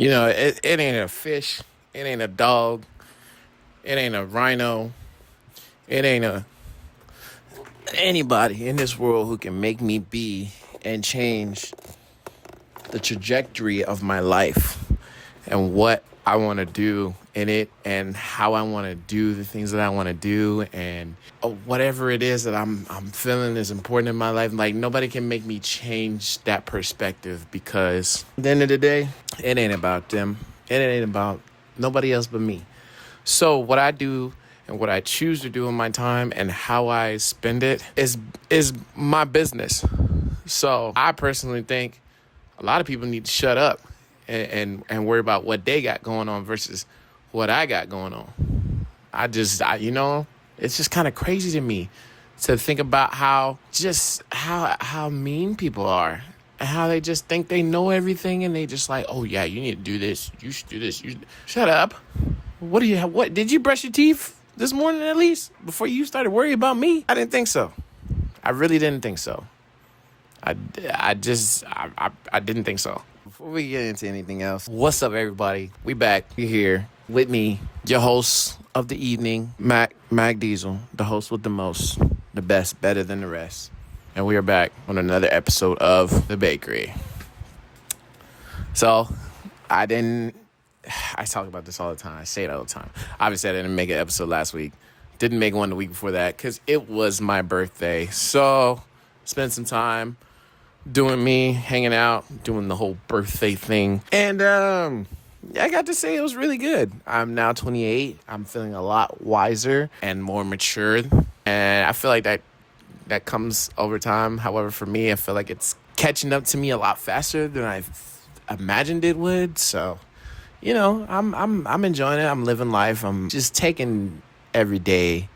It ain't a fish. It ain't a dog. It ain't a rhino. It ain't anybody in this world who can make me be and change the trajectory of my life and what I want to do in it and how I want to do the things that I want to do and whatever it is that I'm feeling is important in my life. Like, nobody can make me change that perspective, because at the end of the day, it ain't about them. It ain't about nobody else but me. So what I do and what I choose to do in my time and how I spend it is my business. So I personally think a lot of people need to shut up and worry about what they got going on versus what I got going on. It's just kind of crazy to me to think about how mean people are and how they just think they know everything, and they just like, oh yeah, you need to do this. You should do this. Shut up. What did you brush your teeth this morning at least before you started worrying about me? I didn't think so. I really didn't think so. I didn't think so. Before we get into anything else, what's up, everybody? We back. You're here with me, your host of the evening, Mac Diesel, the host with the most, the best, better than the rest. And we are back on another episode of The Bakery. So, I talk about this all the time. I say it all the time. Obviously, I didn't make an episode last week. Didn't make one the week before that because it was my birthday. So, spent some time doing me, hanging out, doing the whole birthday thing. And I got to say it was really good. I'm now 28. I'm feeling a lot wiser and more matured. And I feel like that comes over time. However, for me, I feel like it's catching up to me a lot faster than I imagined it would. So, I'm enjoying it. I'm living life. I'm just taking every day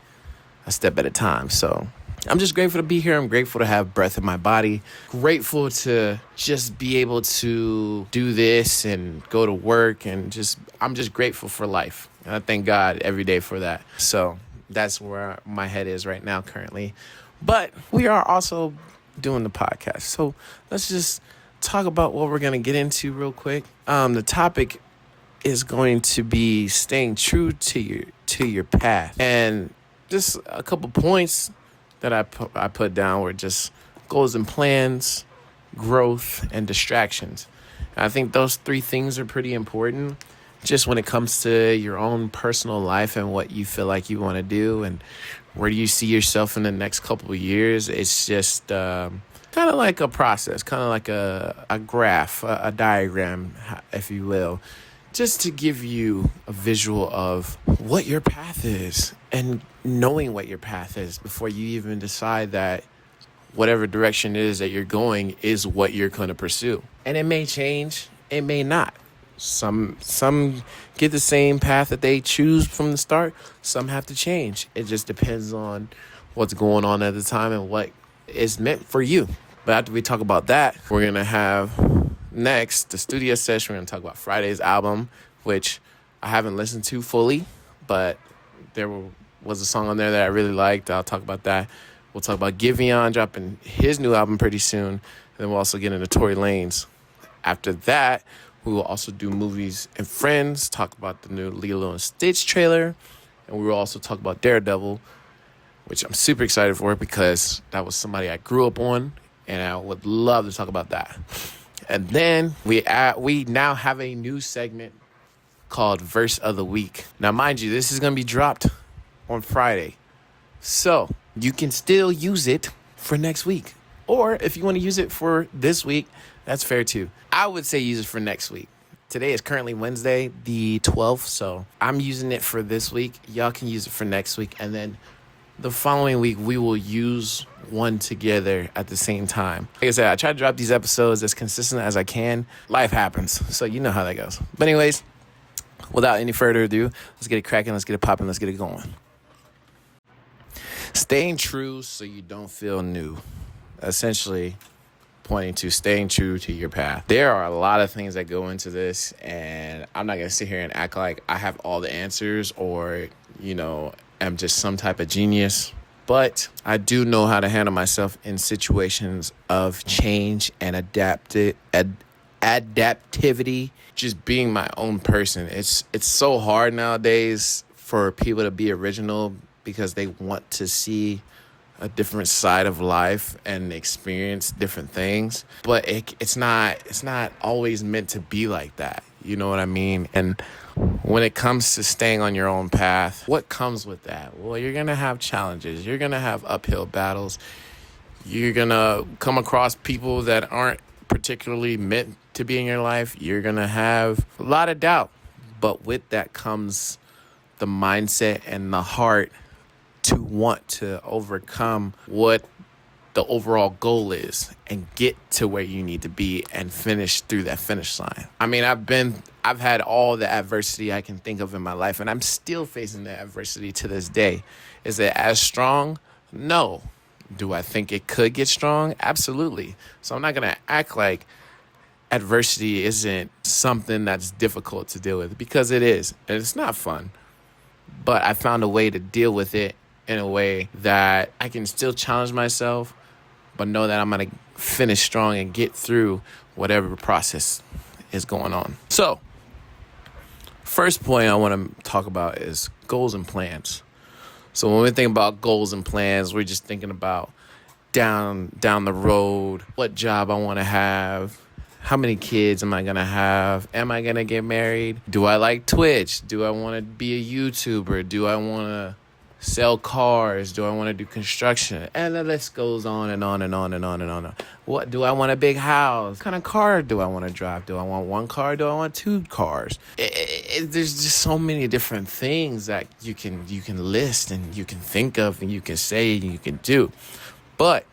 a step at a time. So I'm just grateful to be here. I'm grateful to have breath in my body. Grateful to just be able to do this and go to work, and I'm just grateful for life. And I thank God every day for that. So that's where my head is right now currently. But we are also doing the podcast. So let's just talk about what we're going to get into real quick. The topic is going to be staying true to your path. And just a couple points that I put down were just goals and plans, growth, and distractions. And I think those three things are pretty important just when it comes to your own personal life and what you feel like you want to do and where do you see yourself in the next couple of years. It's just kind of like a process, kind of like a graph, a diagram, if you will, just to give you a visual of what your path is and knowing what your path is before you even decide that whatever direction it is that you're going is what you're going to pursue. And it may change, it may not. Some get the same path that they choose from the start. Some have to change. It just depends on what's going on at the time and what is meant for you. But after we talk about that, we're going to have next the studio session. We're going to talk about Friday's album, which I haven't listened to fully, but there was a song on there that I really liked. I'll talk about that. We'll talk about Giveon dropping his new album pretty soon. And then we'll also get into Tory Lanez. After that, we will also do movies and friends, talk about the new Lilo and Stitch trailer. And we will also talk about Daredevil, which I'm super excited for because that was somebody I grew up on, and I would love to talk about that. And then we now have a new segment called Verse of the Week. Now, mind you, this is going to be dropped on Friday. So you can still use it for next week. Or if you want to use it for this week, that's fair too. I would say use it for next week. Today is currently Wednesday, the 12th. So I'm using it for this week. Y'all can use it for next week. And then the following week, we will use one together at the same time. Like I said, I try to drop these episodes as consistent as I can. Life happens, so you know how that goes. But anyways, without any further ado, let's get it cracking, let's get it popping, let's get it going. Staying true so you don't feel new. Essentially pointing to staying true to your path. There are a lot of things that go into this, and I'm not going to sit here and act like I have all the answers or, am just some type of genius. But I do know how to handle myself in situations of change and adaptivity, just being my own person. It's so hard nowadays for people to be original because they want to see a different side of life and experience different things. But it's not always meant to be like that. You know what I mean? And when it comes to staying on your own path, what comes with that? Well, you're going to have challenges. You're going to have uphill battles. You're going to come across people that aren't particularly meant to be in your life. You're going to have a lot of doubt. But with that comes the mindset and the heart to want to overcome what the overall goal is and get to where you need to be and finish through that finish line. I mean, I've had all the adversity I can think of in my life, and I'm still facing the adversity to this day. Is it as strong? No. Do I think it could get strong? Absolutely. So I'm not going to act like adversity isn't something that's difficult to deal with, because it is, and it's not fun. But I found a way to deal with it in a way that I can still challenge myself, but know that I'm going to finish strong and get through whatever process is going on. So, first point I want to talk about is goals and plans. So when we think about goals and plans, we're just thinking about down the road, what job I want to have, how many kids am I going to have, am I going to get married, do I like Twitch, do I want to be a YouTuber, do I want to sell cars, do I want to do construction, and the list goes on and on and on and on and on. What do I want? A big house? What kind of car do I want to drive? Do I want one car? Do I want two cars? There's just so many different things that you can list and you can think of and you can say and you can do. But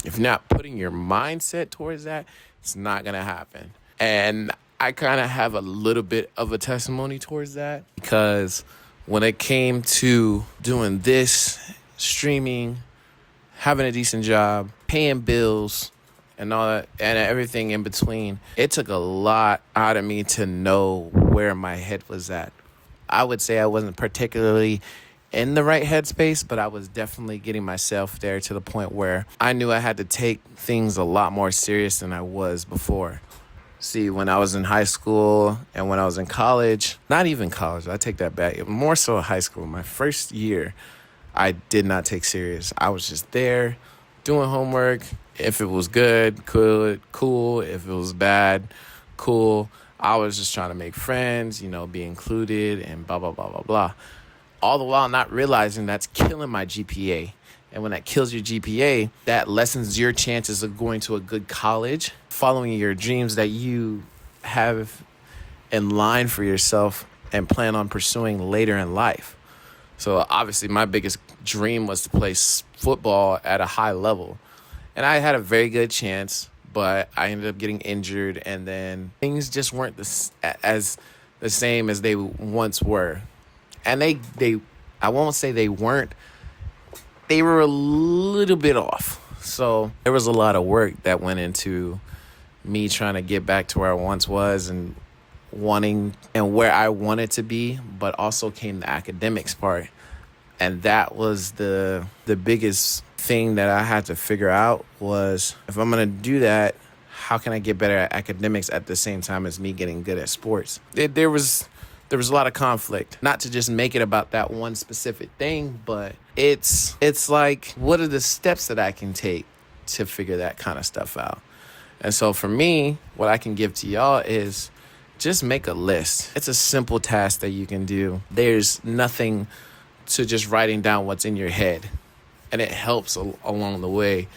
if you're not putting your mindset towards that, it's not going to happen. And I kind of have a little bit of a testimony towards that, because when it came to doing this, streaming, having a decent job, paying bills, and all that, and everything in between, it took a lot out of me to know where my head was at. I would say I wasn't particularly in the right headspace, but I was definitely getting myself there to the point where I knew I had to take things a lot more serious than I was before. See, when I was in high school and when I was in college, not even college, I take that back, more so high school, my first year, I did not take serious. I was just there doing homework. If it was good, cool. If it was bad, cool. I was just trying to make friends, be included and blah, blah, blah, blah, blah. All the while not realizing that's killing my GPA. And when that kills your GPA, that lessens your chances of going to a good college, following your dreams that you have in line for yourself and plan on pursuing later in life. So obviously my biggest dream was to play football at a high level. And I had a very good chance, but I ended up getting injured, and then things just weren't as the same as they once were. And I won't say they weren't. They were a little bit off. So there was a lot of work that went into me trying to get back to where I once was and wanting and where I wanted to be, but also came the academics part. And that was the biggest thing that I had to figure out was, if I'm going to do that, how can I get better at academics at the same time as me getting good at sports? There was a lot of conflict, not to just make it about that one specific thing, but it's like, what are the steps that I can take to figure that kind of stuff out? And so for me, what I can give to y'all is just make a list. It's a simple task that you can do. There's nothing to just writing down what's in your head. And it helps along the way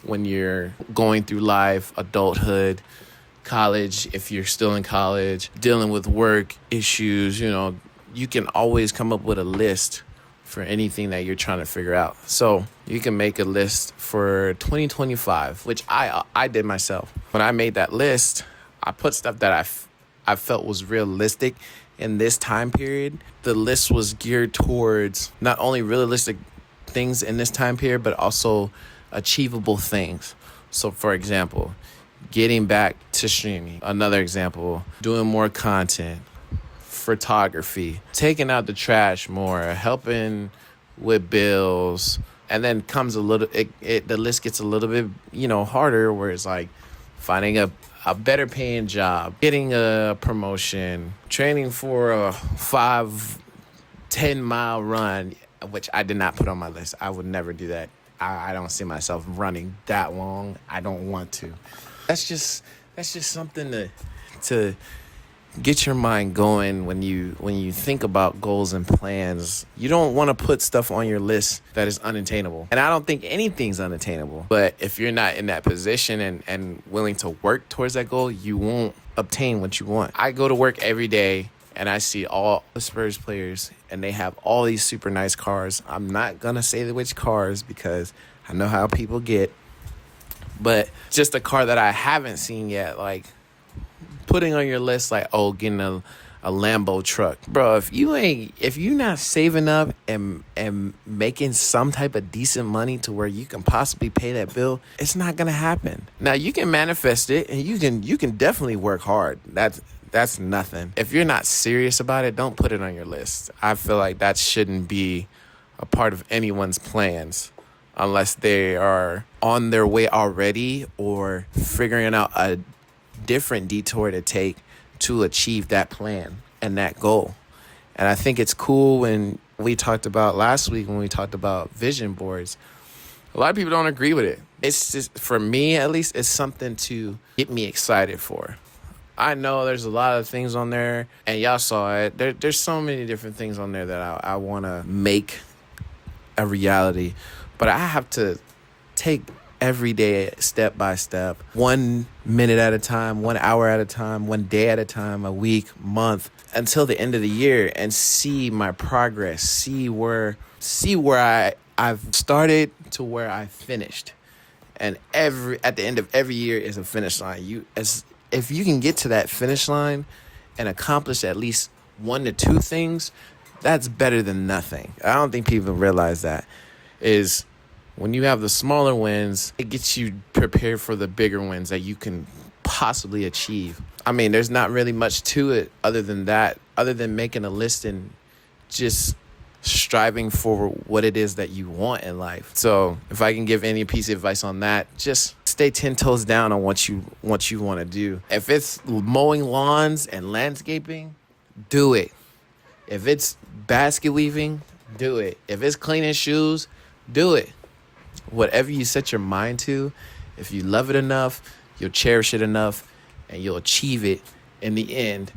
when you're going through life, adulthood, college, if you're still in college, dealing with work issues, you can always come up with a list for anything that you're trying to figure out. So you can make a list for 2025, which I did myself. When I made that list, I put stuff that I felt was realistic in this time period. The list was geared towards not only realistic things in this time period, but also achievable things. So for example, getting back to streaming. Another example, doing more content, photography, taking out the trash more, helping with bills. And then comes the list gets a little bit, harder, where it's like finding a better paying job, getting a promotion, training for a 5-10 mile run, which I did not put on my list. I would never do that. I don't see myself running that long. I don't want to. That's just something to get your mind going when you think about goals and plans. You don't want to put stuff on your list that is unattainable. And I don't think anything's unattainable. But if you're not in that position and willing to work towards that goal, you won't obtain what you want. I go to work every day and I see all the Spurs players and they have all these super nice cars. I'm not going to say which cars because I know how people get. But just a car that I haven't seen yet, like putting on your list, like, oh, getting a Lambo truck. Bro, if you're not saving up and making some type of decent money to where you can possibly pay that bill, it's not gonna happen. Now you can manifest it and you can definitely work hard. That's nothing. If you're not serious about it, don't put it on your list. I feel like that shouldn't be a part of anyone's plans unless they are on their way already or figuring out a different detour to take to achieve that plan and that goal. And I think it's cool when we talked about last week, when we talked about vision boards, a lot of people don't agree with it. It's just, for me at least, it's something to get me excited for. I know there's a lot of things on there, and y'all saw it. There's so many different things on there that I want to make a reality. But I have to take every day, step by step, 1 minute at a time, 1 hour at a time, 1 day at a time, a week, month, until the end of the year, and see my progress, see where I've started to where I finished. And at the end of every year is a finish line. If you can get to that finish line and accomplish at least 1 to 2 things, that's better than nothing. I don't think people realize that. Is when you have the smaller wins, it gets you prepared for the bigger wins that you can possibly achieve. I mean, there's not really much to it other than that, other than making a list and just striving for what it is that you want in life. So if I can give any piece of advice on that, just stay 10 toes down on what you want to do. If it's mowing lawns and landscaping, do it. If it's basket weaving, do it. If it's cleaning shoes, do it. Whatever you set your mind to, if you love it enough, you'll cherish it enough, and you'll achieve it in the end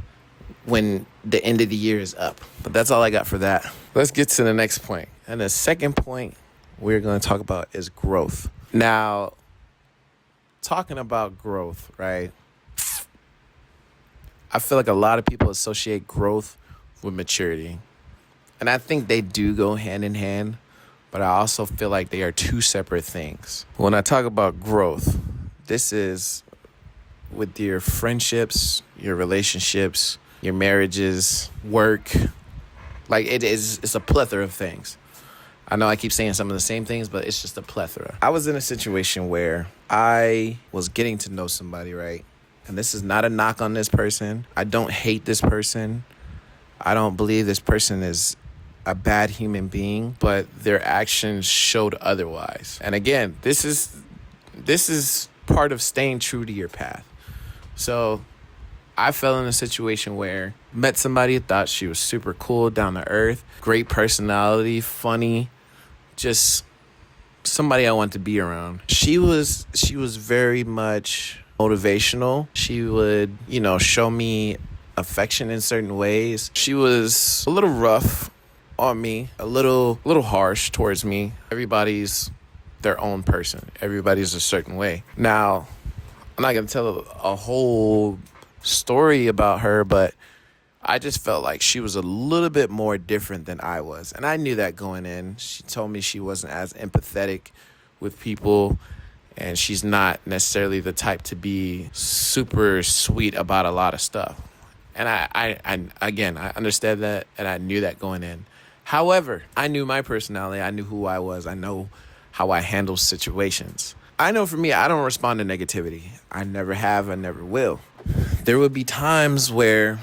when the end of the year is up. But that's all I got for that. Let's get to the next point. And the second point we're going to talk about is growth. Now, talking about growth, right? I feel like a lot of people associate growth with maturity. And I think they do go hand in hand. But I also feel like they are 2 separate things. When I talk about growth, this is with your friendships, your relationships, your marriages, work. Like it's a plethora of things. I know I keep saying some of the same things, but it's just a plethora. I was in a situation where I was getting to know somebody, right? And this is not a knock on this person. I don't hate this person. I don't believe this person is a bad human being, but their actions showed otherwise. And again, this is part of staying true to your path. So I fell in a situation where met somebody, thought she was super cool, down to earth, great personality, funny, just somebody I wanted to be around. She was very much motivational. She would, show me affection in certain ways. She was a little rough on me, a little harsh towards me. Everybody's their own person. Everybody's a certain way. Now, I'm not going to tell a whole story about her, but I just felt like she was a little bit more different than I was. And I knew that going in. She told me she wasn't as empathetic with people, and she's not necessarily the type to be super sweet about a lot of stuff. And I understand that, and I knew that going in. However, I knew my personality. I knew who I was. I know how I handle situations. I know for me, I don't respond to negativity. I never have. I never will. There would be times where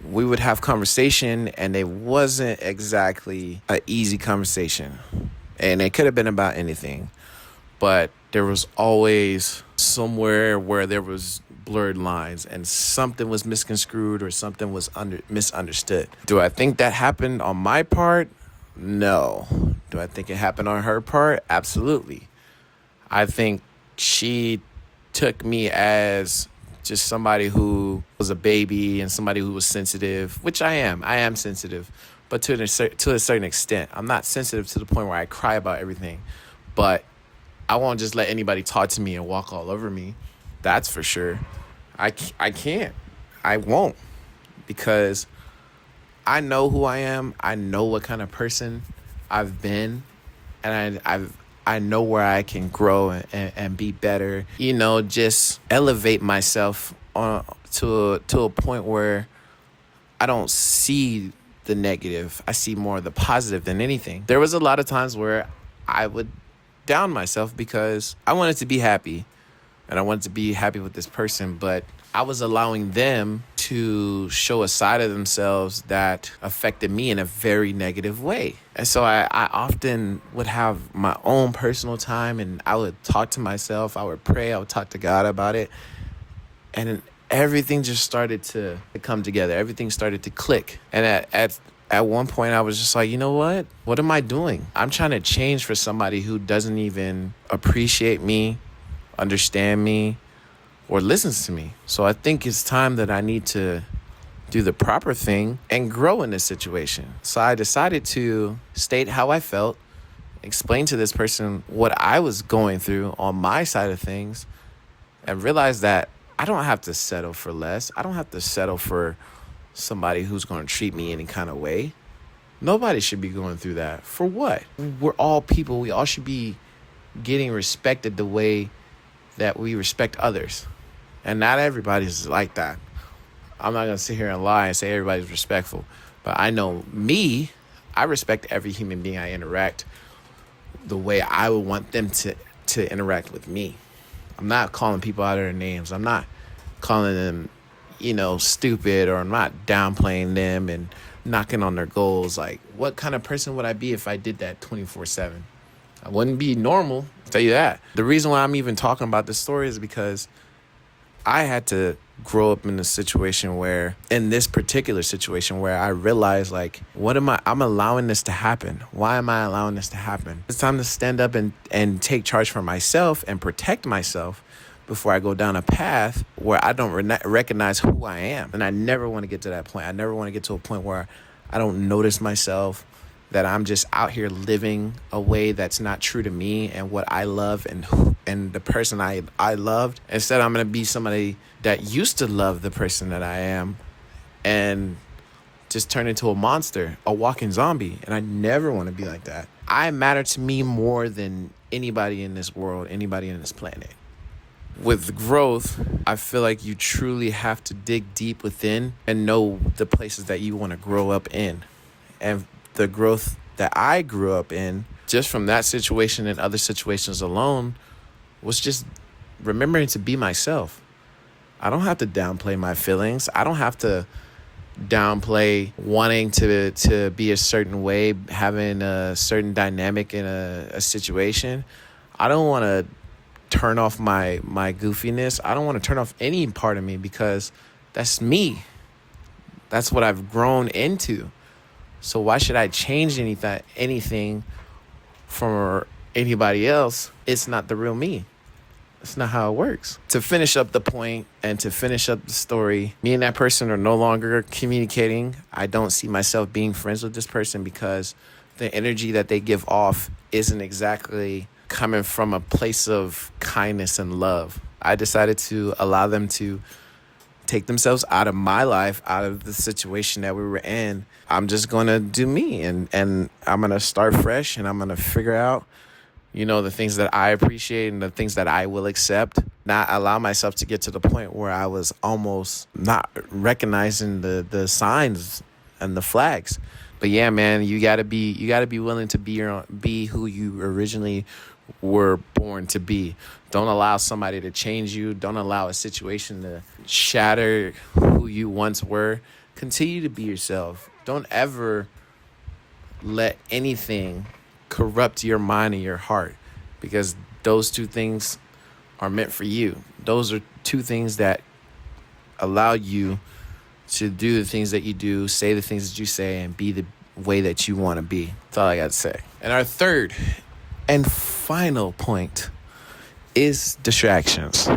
we would have conversation and it wasn't exactly an easy conversation. And it could have been about anything. But there was always somewhere where there was blurred lines and something was misconstrued or something was misunderstood. Do I think that happened on my part? No. Do I think it happened on her part? Absolutely. I think she took me as just somebody who was a baby and somebody who was sensitive, which I am. I am sensitive, but to a certain extent. I'm not sensitive to the point where I cry about everything, but I won't just let anybody talk to me and walk all over me. That's for sure. I can't. I won't, because I know who I am. I know what kind of person I've been, and I know where I can grow and be better. Just elevate myself to a point where I don't see the negative. I see more of the positive than anything. There was a lot of times where I would down myself because I wanted to be happy and I wanted to be happy with this person, but I was allowing them to show a side of themselves that affected me in a very negative way. And so I often would have my own personal time and I would talk to myself. I would pray. I would talk to God about it. And everything just started to come together. Everything started to click. And at one point, I was just like, you know what? What am I doing? I'm trying to change for somebody who doesn't even appreciate me, understand me, or listens to me. So I think it's time that I need to do the proper thing and grow in this situation. So I decided to state how I felt, explain to this person what I was going through on my side of things, and realize that I don't have to settle for less. I don't have to settle for somebody who's going to treat me any kind of way. Nobody should be going through that. For what? We're all people. We all should be getting respected the way that we respect others. And not everybody's like that. I'm not going to sit here and lie and say everybody's respectful. But I know me, I respect every human being I interact the way I would want them to interact with me. I'm not calling people out of their names. I'm not calling them, stupid, or I'm not downplaying them and knocking on their goals. Like, what kind of person would I be if I did that 24/7? I wouldn't be normal, I'll tell you that. The reason why I'm even talking about this story is because I had to grow up in this particular situation where I realized, like, I'm allowing this to happen. Why am I allowing this to happen? It's time to stand up and take charge for myself and protect myself before I go down a path where I don't recognize who I am. And I never want to get to that point. I never want to get to a point where I don't notice myself, that I'm just out here living a way that's not true to me and what I love and the person I loved. Instead, I'm going to be somebody that used to love the person that I am and just turn into a monster, a walking zombie. And I never want to be like that. I matter to me more than anybody in this world, anybody in this planet. With growth, I feel like you truly have to dig deep within and know the places that you want to grow up in. And the growth that I grew up in, just from that situation and other situations alone, was just remembering to be myself. I don't have to downplay my feelings. I don't have to downplay wanting to be a certain way, having a certain dynamic in a situation. I don't want to turn off my goofiness. I don't want to turn off any part of me, because that's me. That's what I've grown into. So why should I change anything from anybody else? It's not the real me. It's not how it works. To finish up the point and to finish up the story, me and that person are no longer communicating. I don't see myself being friends with this person because the energy that they give off isn't exactly coming from a place of kindness and love. I decided to allow them to take themselves out of my life, out of the situation that we were in. I'm just going to do me, and I'm going to start fresh, and I'm going to figure out, the things that I appreciate and the things that I will accept. Not allow myself to get to the point where I was almost not recognizing the signs and the flags. But yeah, man, you gotta be willing to be who you originally were born to be. Don't allow somebody to change you. Don't allow a situation to shatter who you once were. Continue to be yourself. Don't ever let anything corrupt your mind and your heart, because those two things are meant for you. Those are two things that allow you to do the things that you do, say the things that you say, and be the way that you want to be. That's all I got to say. And our third and final point is distractions.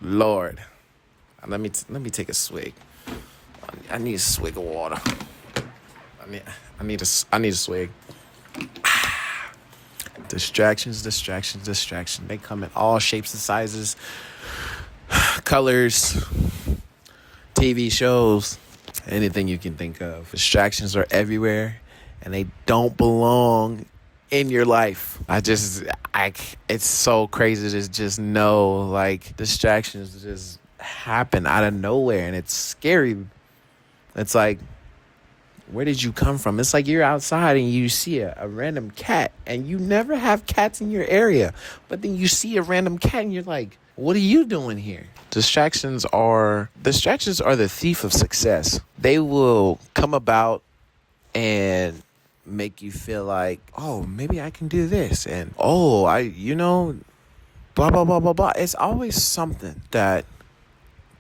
Lord, let me take a swig. I need a swig of water. I need a swig. Distractions. They come in all shapes and sizes, colors, TV shows, anything you can think of. Distractions are everywhere, and they don't belong in your life. It's so crazy to just know, like, distractions just happen out of nowhere, and it's scary. It's like, where did you come from? It's like you're outside and you see a random cat, and you never have cats in your area, but then you see a random cat and you're like, what are you doing here? Distractions are the thief of success. They will come about and make you feel like, oh, maybe I can do this, and blah blah blah blah blah. It's always something that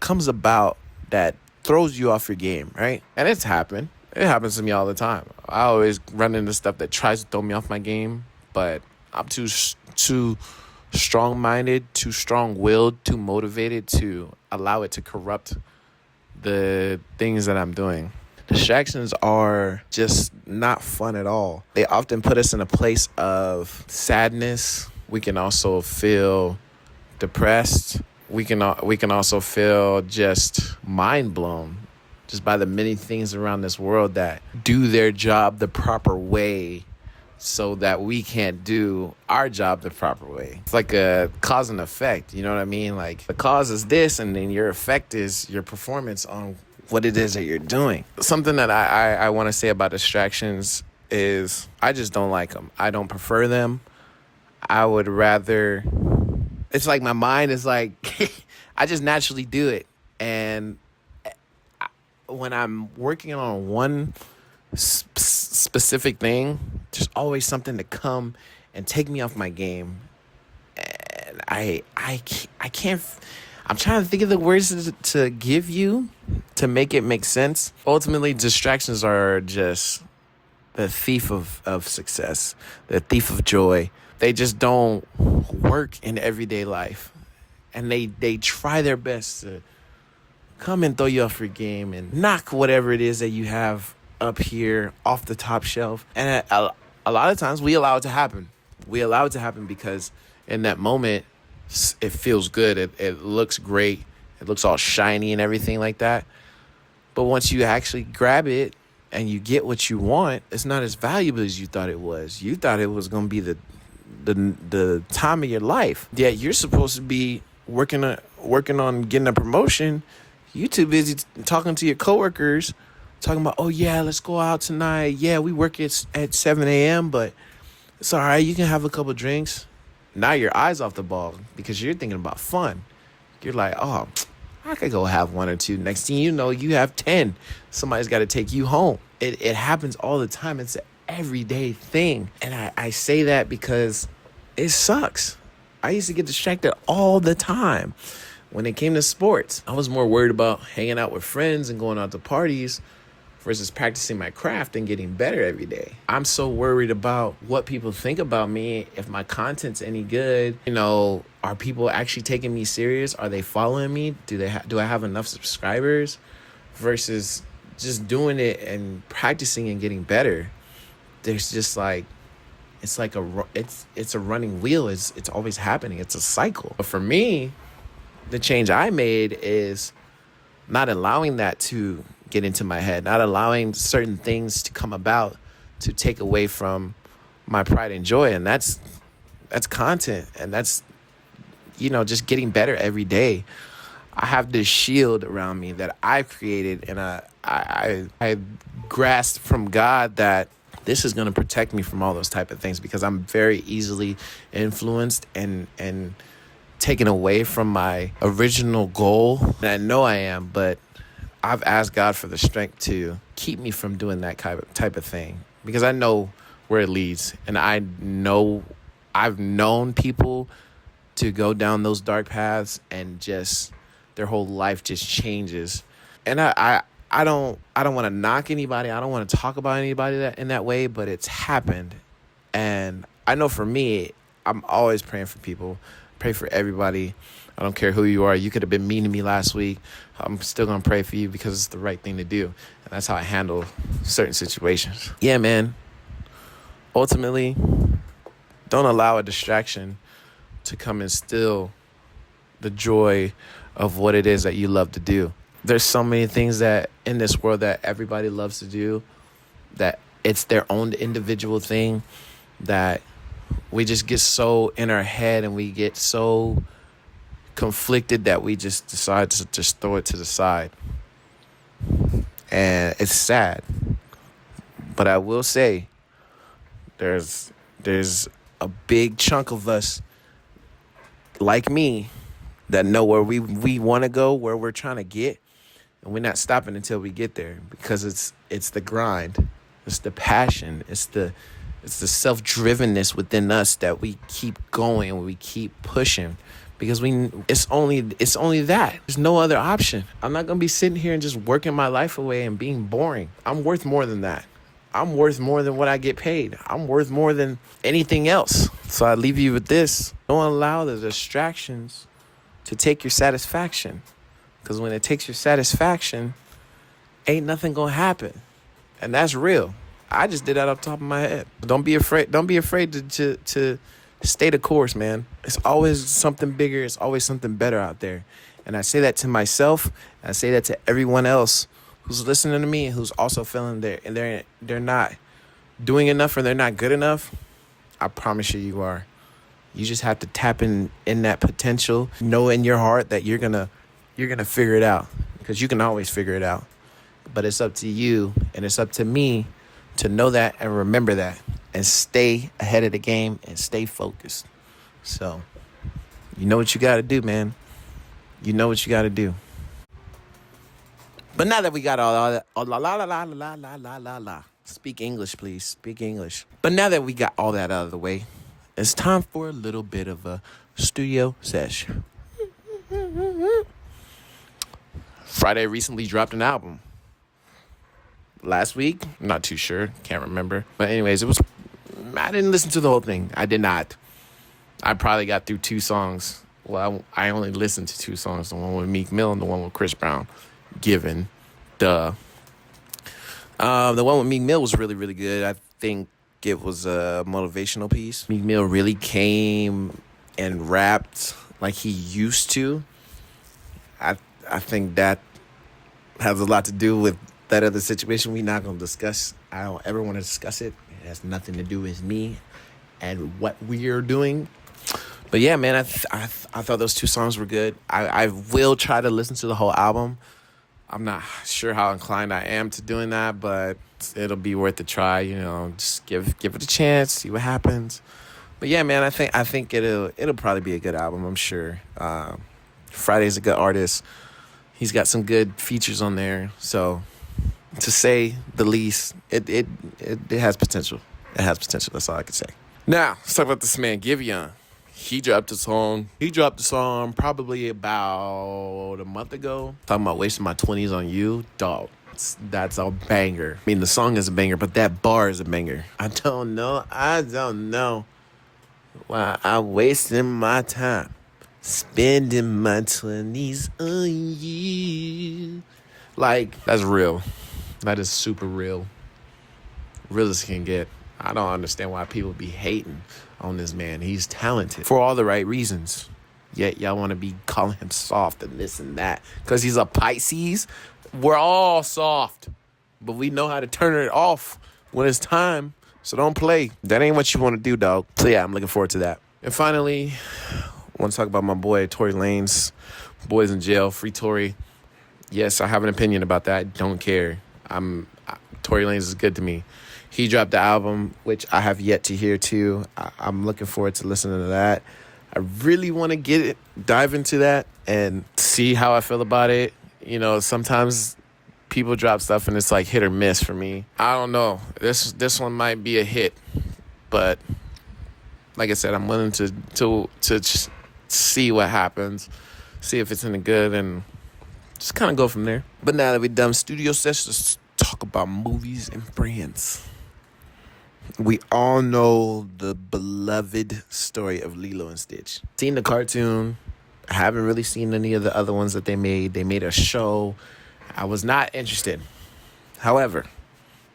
comes about that throws you off your game, right? And it's happened. It happens to me all the time. I always run into stuff that tries to throw me off my game, but I'm too strong-minded, too strong-willed, too motivated to allow it to corrupt the things that I'm doing. Distractions are just not fun at all. They often put us in a place of sadness. We can also feel depressed. We can also feel just mind blown just by the many things around this world that do their job the proper way so that we can't do our job the proper way. It's like a cause and effect, you know what I mean? Like, the cause is this, and then your effect is your performance on what it is that you're doing. Something that I want to say about distractions is I just don't like them. I don't prefer them. I would rather... It's like my mind is like... I just naturally do it. And when I'm working on one specific thing, there's always something to come and take me off my game. And I can't... I'm trying to think of the words to give you to make it make sense. Ultimately, distractions are just the thief of success, the thief of joy. They just don't work in everyday life. And they try their best to come and throw you off your game and knock whatever it is that you have up here off the top shelf. And a lot of times we allow it to happen. We allow it to happen because in that moment, it feels good. It looks great. It looks all shiny and everything like that. But once you actually grab it and you get what you want, it's not as valuable as you thought it was. You thought it was going to be the time of your life. Yet you're supposed to be working on getting a promotion. You too busy talking to your coworkers, talking about, oh yeah, let's go out tonight. Yeah, we work at 7 a.m., but it's all right. You can have a couple drinks. Now your eyes off the ball because you're thinking about fun. You're like, oh, I could go have one or two. Next thing you know, you have 10. Somebody's got to take you home. It happens all the time. It's an everyday thing. And I say that because it sucks. I used to get distracted all the time. When it came to sports, I was more worried about hanging out with friends and going out to parties versus practicing my craft and getting better every day. I'm so worried about what people think about me, if my content's any good. Are people actually taking me serious? Are they following me? Do I have enough subscribers? Versus just doing it and practicing and getting better. There's just like, it's a running wheel. It's always happening. It's a cycle. But for me, the change I made is not allowing that to get into my head, not allowing certain things to come about to take away from my pride and joy. And that's content. And that's, just getting better every day. I have this shield around me that I've created, and I grasped from God that this is going to protect me from all those type of things because I'm very easily influenced and taken away from my original goal. And I know I am, but I've asked God for the strength to keep me from doing that type of thing because I know where it leads. And I've known people to go down those dark paths and just their whole life just changes. And I don't want to knock anybody. I don't want to talk about anybody that in that way, but it's happened. And I know for me, I'm always praying for people, pray for everybody. I don't care who you are. You could have been mean to me last week. I'm still going to pray for you because it's the right thing to do. And that's how I handle certain situations. Yeah, man. Ultimately, don't allow a distraction to come and steal the joy of what it is that you love to do. There's so many things that in this world that everybody loves to do, that it's their own individual thing, that we just get so in our head and we get so conflicted that we just decide to just throw it to the side. And it's sad. But I will say, there's a big chunk of us like me that know where we want to go, where we're trying to get, and we're not stopping until we get there, because it's the grind, it's the passion, it's the self-drivenness within us that we keep going and we keep pushing, because it's only that. There's no other option. I'm not gonna be sitting here and just working my life away and being boring. I'm worth more than that. I'm worth more than what I get paid. I'm worth more than anything else. So I leave you with this. Don't allow the distractions to take your satisfaction. Because when it takes your satisfaction, ain't nothing going to happen. And that's real. I just did that off the top of my head. Don't be afraid. Don't be afraid to stay the course, man. It's always something bigger. It's always something better out there. And I say that to myself. I say that to everyone else who's listening to me and who's also feeling they're not doing enough or they're not good enough. I promise you are. You just have to tap in that potential. Know in your heart that you're gonna figure it out, because you can always figure it out. But it's up to you and it's up to me to know that and remember that and stay ahead of the game and stay focused. So you know what you got to do, man. You know what you got to do. But now that we got all that, speak English, please. Speak English. But now that we got all that out of the way, it's time for a little bit of a studio sesh. Friday recently dropped an album. Last week, I'm not too sure. Can't remember. But anyways, I didn't listen to the whole thing. I did not. I probably got through 2 songs. Well, I only listened to 2 songs. The one with Meek Mill and the one with Chris Brown. Given. The one with Meek Mill was really, really good. I think it was a motivational piece. Meek Mill really came and rapped like he used to. I think that has a lot to do with that other situation we're not going to discuss. I don't ever want to discuss it. It has nothing to do with me and what we're doing. But yeah, man, I thought those 2 songs were good. I will try to listen to the whole album. I'm not sure how inclined I am to doing that, but it'll be worth a try. You know, just give it a chance, see what happens. But yeah, man, I think it'll probably be a good album. I'm sure. Friday's a good artist. He's got some good features on there. So, to say the least, it has potential. It has potential. That's all I can say. Now, let's talk about this man, Giveon. He dropped a song. Probably about a month ago. Talking about wasting my 20s on you. Dog, that's a banger. I mean, the song is a banger, but that bar is a banger. I don't know why I'm wasting my time spending my 20s on you. Like, that's real. That is super real. Real as can get. I don't understand why people be hating on this man. He's talented for all the right reasons. Yet y'all want to be calling him soft and this and that. Because he's a Pisces. We're all soft. But we know how to turn it off when it's time. So don't play. That ain't what you want to do, dog. So yeah, I'm looking forward to that. And finally, I want to talk about my boy, Tory Lanez. Boy's in jail. Free Tory. Yes, I have an opinion about that. I don't care. Tory Lanez is good to me. He dropped the album, which I have yet to hear too. I'm looking forward to listening to that. I really want to dive into that and see how I feel about it. You know, sometimes people drop stuff and it's like hit or miss for me. I don't know. This one might be a hit, but like I said, I'm willing to see what happens. see if it's any good, and just kind of go from there. But now that we're done studio sessions, let's talk about movies and brands. We all know the beloved story of Lilo and Stitch. Seen the cartoon. I haven't really seen any of the other ones that they made. They made a show. I was not interested. However,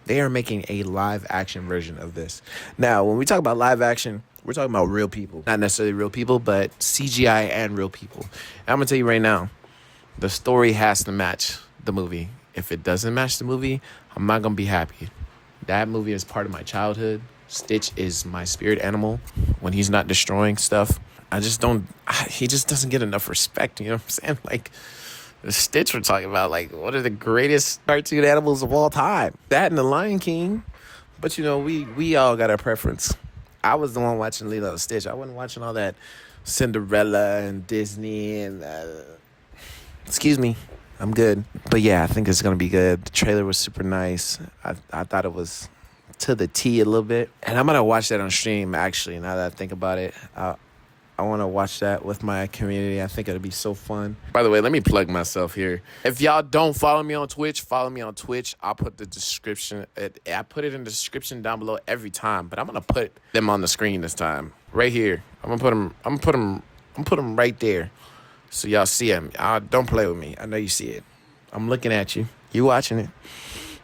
they are making a live action version of this. Now, when we talk about live action, we're talking about real people. Not necessarily real people, but CGI and real people. And I'm going to tell you right now, the story has to match the movie. If it doesn't match the movie, I'm not going to be happy. That movie is part of my childhood. Stitch is my spirit animal. When he's not destroying stuff, he just doesn't get enough respect. You know what I'm saying? Like, the Stitch we're talking about, like, one of the greatest cartoon animals of all time. That and the Lion King. But, we all got our preference. I was the one watching Lilo and Stitch. I wasn't watching all that Cinderella and Disney and... excuse me. I'm good. But yeah, I think it's going to be good. The trailer was super nice. I thought it was to the T a little bit. And I'm going to watch that on stream, actually, now that I think about it. I want to watch that with my community. I think it'll be so fun. By the way, let me plug myself here. If y'all don't follow me on Twitch, follow me on Twitch. I'll put the description. I put it in the description down below every time, but I'm going to put them on the screen this time. Right here. I'm going to put them right there. So y'all see him. Don't play with me. I know you see it. I'm looking at you. You watching it.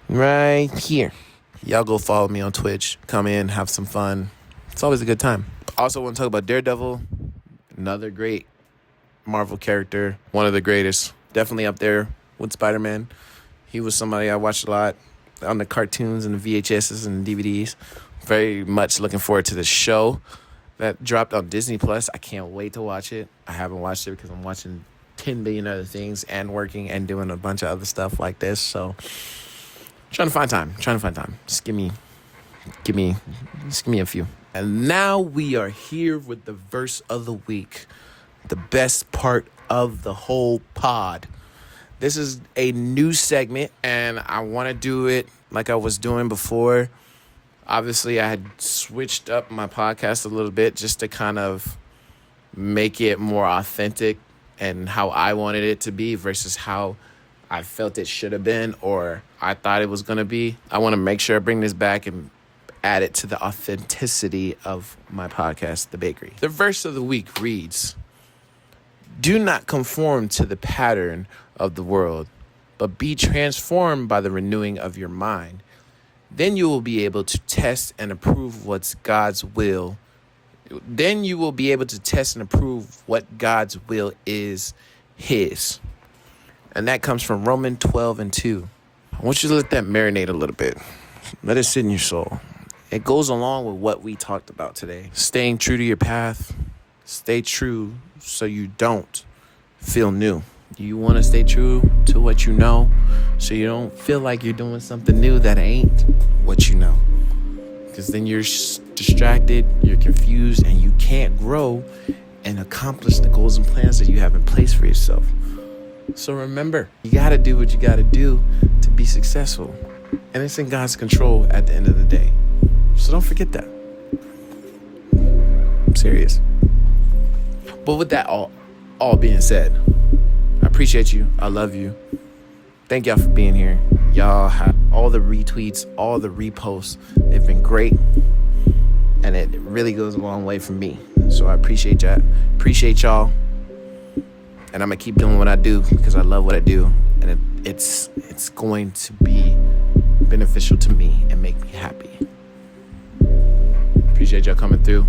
Right here. Y'all go follow me on Twitch. Come in, have some fun. It's always a good time. Also want to talk about Daredevil. Another great Marvel character. One of the greatest. Definitely up there with Spider-Man. He was somebody I watched a lot on the cartoons and the VHSs and the DVDs. Very much looking forward to the show that dropped on Disney Plus. I can't wait to watch it. I haven't watched it because I'm watching 10 billion other things and working and doing a bunch of other stuff like this. So trying to find time. Just give me a few. And now we are here with the verse of the week. The best part of the whole pod. This is a new segment, and I want to do it like I was doing before. Obviously, I had switched up my podcast a little bit just to kind of make it more authentic and how I wanted it to be versus how I felt it should have been or I thought it was going to be. I want to make sure I bring this back and add it to the authenticity of my podcast, The Bakery. The verse of the week reads, "Do not conform to the pattern of the world, but be transformed by the renewing of your mind. Then you will be able to test and approve what's God's will. Then you will be able to test and approve what God's will is, His." And that comes from Romans 12:2. I want you to let that marinate a little bit. Let it sit in your soul. It goes along with what we talked about today. Staying true to your path. Stay true so you don't feel new. You want to stay true to what you know so you don't feel like you're doing something new that ain't what you know. Because then you're distracted, you're confused, and you can't grow and accomplish the goals and plans that you have in place for yourself. So remember, you got to do what you got to do to be successful. And it's in God's control at the end of the day. So don't forget that. I'm serious. But with that all being said, I appreciate you. I love you. Thank y'all for being here. Y'all have all the retweets, all the reposts. They've been great. And it really goes a long way for me. So I appreciate y'all. And I'm going to keep doing what I do because I love what I do. And it's going to be beneficial to me and make me happy. Appreciate y'all coming through.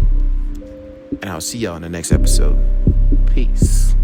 And I'll see y'all in the next episode. Peace.